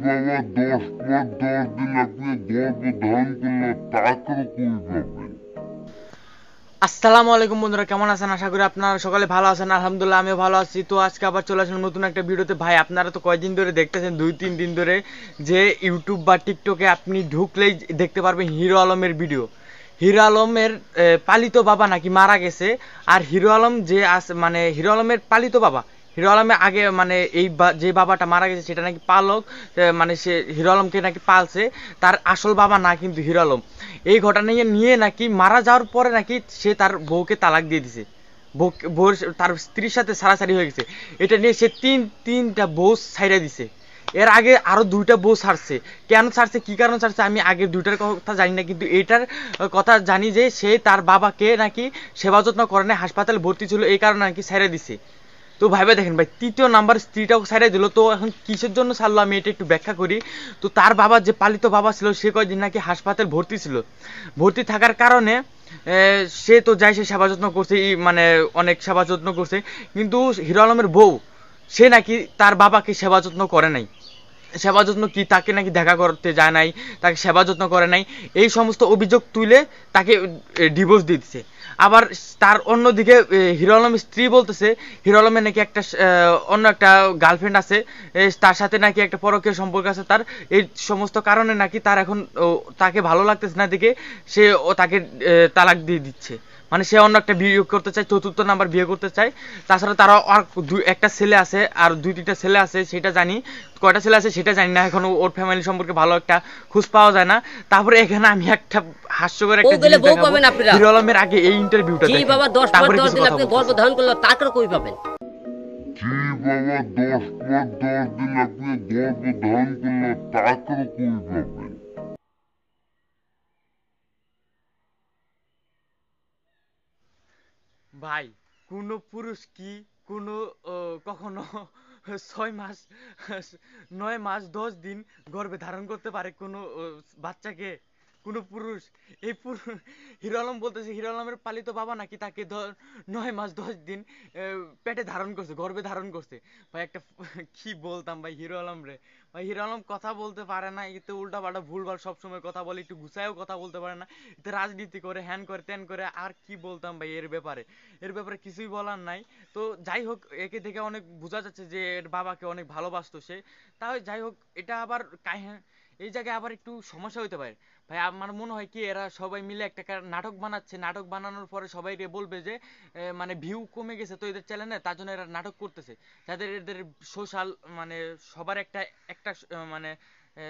বাবা 10 পর 10 দিন আপনি গর্ভধারণ করলে তারপরে কই পাবেন? আসসালামু আলাইকুম বন্ধুরা, কেমন আছেন? আশা করি আপনারা সকালে ভালো আছেন। আলহামদুলিল্লাহ আমিও ভালো আছি। তো আজকে আবার চলে আসলাম নতুন একটা ভিডিওতে। ভাই আপনারা তো কয়েকদিন ধরে দেখতেছেন, 2-3 দিন ধরে, যে ইউটিউব বা টিকটকে আপনি ঢুকলেই দেখতে পারবেন হিরো আলমের ভিডিও। হিরো আলমের পালিত বাবা নাকি মারা গেছে। আর হিরো আলম যে আছে, মানে হিরো আলমের পালিত বাবা, হিরো আলমের আগে মানে যে বাবাটা মারা গেছে সেটা নাকি পালক, মানে সে হিরো আলমকে নাকি পালছে। তার আসল বাবা না কিন্তু হিরো আলম। এই ঘটনা নিয়ে নাকি মারা যাওয়ার পরে নাকি সে তার বউকে তালাক দিয়ে দিছে। বউ তার স্ত্রীর সাথে সারাসারি হয়ে গেছে। এটা নিয়ে সে তিনটা বউ ছাইড়া দিছে। এর আগে আরো 2টা বউ ছাড়ছে। কেন ছাড়ছে, কি কারণ ছাড়ছে, আমি আগে 2টার কথা জানি না, কিন্তু এইটার কথা জানি যে সে তার বাবাকে নাকি সেবা যত্ন করে না, হাসপাতালে ভর্তি ছিল, এই কারণে নাকি ছাইড়া দিছে। তো ভাইবা দেখেন ভাই, তৃতীয় নাম্বার স্ত্রীটাও ছাইড়াই দিল। তো এখন কিসের জন্য ছাড়লো আমি এটা একটু ব্যাখ্যা করি। তো তার বাবা, যে পালিত বাবা ছিল, সে কয়েকদিন নাকি হাসপাতাল ভর্তি ছিল। ভর্তি থাকার কারণে সে তো যাই, সে সেবা যত্ন করছে, মানে অনেক সেবা যত্ন করছে। কিন্তু হিরো আলমের বউ, সে নাকি তার বাবাকে সেবা যত্ন করে নাই। সেবা যত্ন কি, তাকে নাকি দেখা করতে যায় নাই, তাকে সেবা যত্ন করে নাই, এই সমস্ত অভিযোগ তুলে তাকে ডিভোর্স দিয়ে দিচ্ছে। আবার তার অন্যদিকে হিরো আলমের স্ত্রী বলতেছে হিরো আলমের নাকি একটা অন্য একটা গার্লফ্রেন্ড আছে, তার সাথে নাকি একটা পরকীয় সম্পর্ক আছে তার। এই সমস্ত কারণে নাকি তার এখন তাকে ভালো লাগতেছে না দেখে সে তাকে তালাক দিয়ে দিচ্ছে। মানে সে অন্য একটা বিয়ে করতে চায়, চতুর্থ নাম্বার বিয়ে করতে চায়। তাছাড়া তারা আর একটা ছেলে আছে, আর 2-3টা ছেলে আছে, সেটা জানি। কয়টা ছেলে আছে সেটা জানি না, এখন ওর ফ্যামিলি সম্পর্কে ভালো একটা খোঁজ পাওয়া যায় না। তারপরে এখানে আমি একটা হাস্যকর বউ একটা গেলে জিনিস বউ দেখাবো। পাবেন আপনারা। হিরো আলমের আগে এই ইন্টারভিউটা জি দেখেন, বাবা, 10 পর তারপরে 10 কিছু দিন কথা আপনি বলতেছি। গর্ভধারণ করলে তারপরে কই পাবেন? জি বাবা 10 পর 10 দিন আপনি গর্ভধারণ করলে তারপরে কই পাবেন? ভাই, কোন পুরুষ কি কোনো কখনো 6 মাস, 9 মাস 10 দিন গর্ভে ধারণ করতে পারে কোনো বাচ্চাকে? কোন পুরুষ? এই হিরো আলম বলতেছে হিরো আলমের পালিত বাবা নাকি তাকে 9 মাস 10 দিন পেটে ধারণ করছে, গর্ভে ধারণ করছে। ভাই একটা কি বলতাম ভাই হিরো আলম রে। ভাই হিরো আলম কথা বলতে পারে না, এতে উল্টা পাল্টা ভুলভাল সবসময় কথা বলে, একটু গুছায়ও কথা বলতে পারে না। এতে রাজনীতি করে, হ্যান করে, ত্যান করে, আর কি বলতাম ভাই এর ব্যাপারে কিছুই বলার নাই। তো যাই হোক, একে দেখে অনেক বোঝা যাচ্ছে যে এর বাবাকে অনেক ভালোবাসতো সে। তাও যাই হোক, এটা আবার এই জায়গায় আবার একটু সমস্যা হইতে পারে। ভাই আমার মনে হয় কি, এরা সবাই মিলে একটা নাটক বানাচ্ছে। নাটক বানানোর পরে সবাই বলবে যে মানে ভিউ কমে গেছে তো এদের চ্যানেলে, তার জন্য এরা নাটক করতেছে। যাদের এদের সোশ্যাল, মানে সবার একটা একটা মানে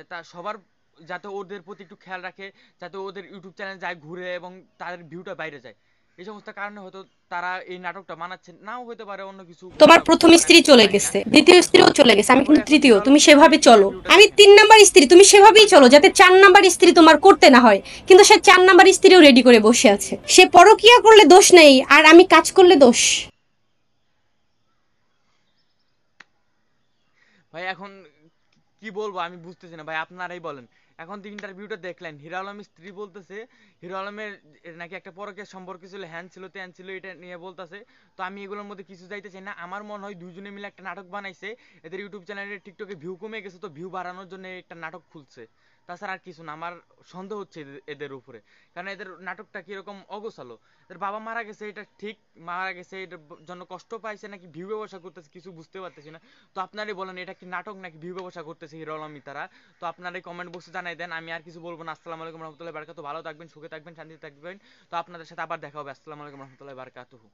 তা সবার, যাতে ওদের প্রতি একটু খেয়াল রাখে, যাতে ওদের ইউটিউব চ্যানেল যায় ঘুরে এবং তাদের ভিউটা বাইরে যায়। এই সমস্ত কারণে হয়তো তারা এই নাটকটা বানাচ্ছে, নাও হতে পারে অন্য কিছু তোমার প্রথম মানে স্ত্রী আমি চলে জানি না। গেছে, দ্বিতীয় স্ত্রীও চলে গেছে, আমি তারপরে কিন্তু এখন তৃতীয়। হিরো তুমি আলমের সেভাবে চলো। ইন্টারভিউটা আমি দেখেন। 3 নাম্বার স্ত্রী, তুমি সেভাবেই চলো, যাতে 4 নাম্বার স্ত্রী তোমার করতে না হয়। কিন্তু সে 4 নাম্বার স্ত্রীও রেডি করে বসে আছে। সে পরকিয়া করলে দোষ নেই, আর আমি কাজ করলে দোষ। ভাই এখন কি বলবো আমি বুঝতেছি না ভাই, আপনারাই বলেন। এখন তো ইন্টারভিউটা দেখলেন, হিরো আলমের স্ত্রী বলতেছে হিরো আলমের নাকি একটা পরকীয়া সম্পর্ক ছিল, হ্যান ছিল ত্যান ছিল, এটা নিয়ে বলতেছে। তো আমি এগুলোর মধ্যে কিছু যাইতে চাই না। আমার মনে হয় দুজনে মিলে একটা নাটক বানাইছে। এদের ইউটিউব চ্যানেলে টিকটকে ভিউ কমে গেছে, তো ভিউ বাড়ানোর জন্য একটা নাটক খুলছে। তাছাড়া আর কিছু না। আমার সন্দেহ হচ্ছে এদের উপরে। কারণ এদের নাটকটা কিরকম অগোছালো। এদের বাবা মারা গেছে, এটা ঠিক, মারা গেছে, এটার জন্য কষ্ট পাইছে নাকি ভিউ ব্যবসা করতেছে কিছু বুঝতে পারতেছি না। তো আপনারাই বলেন, এটা কি নাটক নাকি ভিউ ব্যবসা করতেছে হিরো আলমী তারা? তো আপনারাই কমেন্ট বক্সে জানাই দেন। আমি আর কিছু বলবো না। আসসালামু আলাইকুম রহমতুল্লাহি বারাকাতুহু। ভালো থাকবেন, সুখে থাকবেন, শান্তিতে থাকবেন। তো আপনাদের সাথে আবার দেখা হবে। আসসালামু আলাইকুম রহমতুল্লাহি বারাকাতুহু।